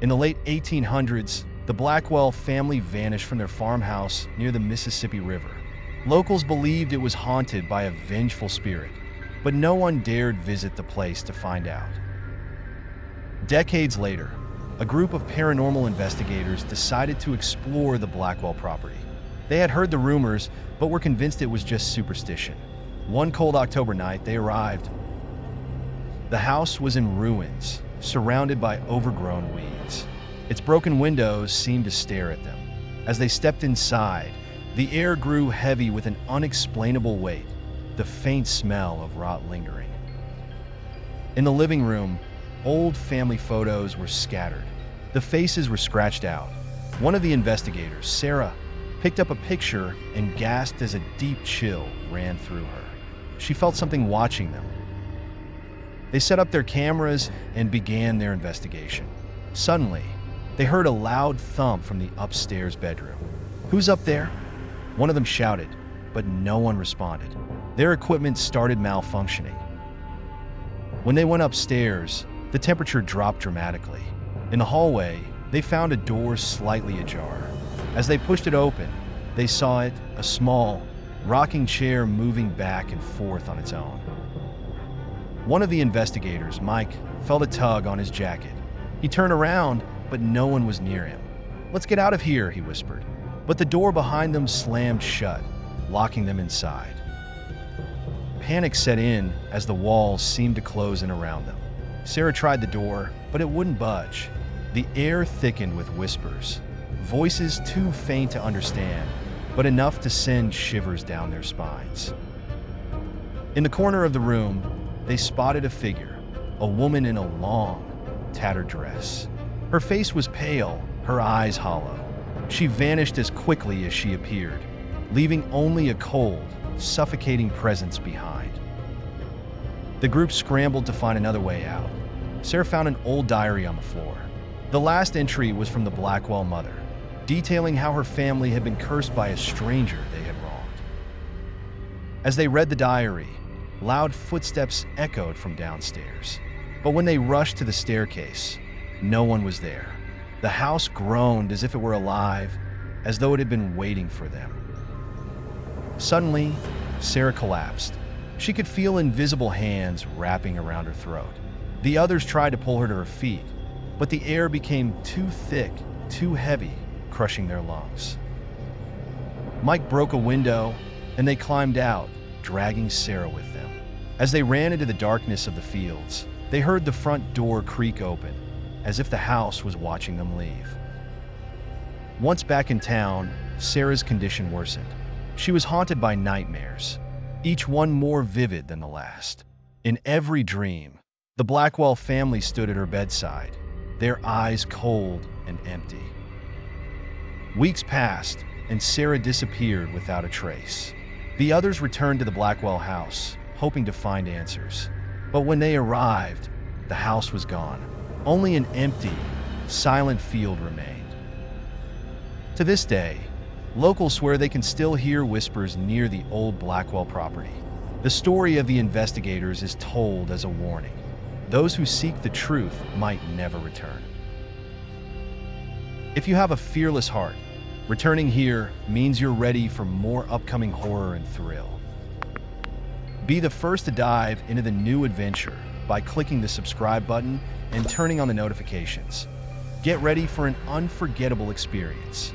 In the late 1800s, the Blackwell family vanished from their farmhouse near the Mississippi River. Locals believed it was haunted by a vengeful spirit, but no one dared visit the place to find out. Decades later, a group of paranormal investigators decided to explore the Blackwell property. They had heard the rumors, but were convinced it was just superstition. One cold October night, they arrived. The house was in ruins, surrounded by overgrown weeds. Its broken windows seemed to stare at them. As they stepped inside, the air grew heavy with an unexplainable weight, the faint smell of rot lingering. In the living room, old family photos were scattered. The faces were scratched out. One of the investigators, Sarah, picked up a picture and gasped as a deep chill ran through her. She felt something watching them. They set up their cameras and began their investigation. Suddenly, they heard a loud thump from the upstairs bedroom. "Who's up there?" One of them shouted, but no one responded. Their equipment started malfunctioning. When they went upstairs, the temperature dropped dramatically. In the hallway, they found a door slightly ajar. As they pushed it open, they saw it, a small, rocking chair moving back and forth on its own. One of the investigators, Mike, felt a tug on his jacket. He turned around, but no one was near him. "Let's get out of here," he whispered. But the door behind them slammed shut, locking them inside. Panic set in as the walls seemed to close in around them. Sarah tried the door, but it wouldn't budge. The air thickened with whispers, voices too faint to understand, but enough to send shivers down their spines. In the corner of the room, they spotted a figure, a woman in a long, tattered dress. Her face was pale, her eyes hollow. She vanished as quickly as she appeared, leaving only a cold, suffocating presence behind. The group scrambled to find another way out. Sarah found an old diary on the floor. The last entry was from the Blackwell mother, detailing how her family had been cursed by a stranger they had wronged. As they read the diary, loud footsteps echoed from downstairs. But when they rushed to the staircase, no one was there. The house groaned as if it were alive, as though it had been waiting for them. Suddenly, Sarah collapsed. She could feel invisible hands wrapping around her throat. The others tried to pull her to her feet, but the air became too thick, too heavy, crushing their lungs. Mike broke a window, and they climbed out, dragging Sarah with them. As they ran into the darkness of the fields, they heard the front door creak open, as if the house was watching them leave. Once back in town, Sarah's condition worsened. She was haunted by nightmares, each one more vivid than the last. In every dream, the Blackwell family stood at her bedside, their eyes cold and empty. Weeks passed, and Sarah disappeared without a trace. The others returned to the Blackwell house, hoping to find answers. But when they arrived, the house was gone. Only an empty, silent field remained. To this day, locals swear they can still hear whispers near the old Blackwell property. The story of the investigators is told as a warning. Those who seek the truth might never return. If you have a fearless heart, returning here means you're ready for more upcoming horror and thrill. Be the first to dive into the new adventure by clicking the subscribe button and turning on the notifications. Get ready for an unforgettable experience.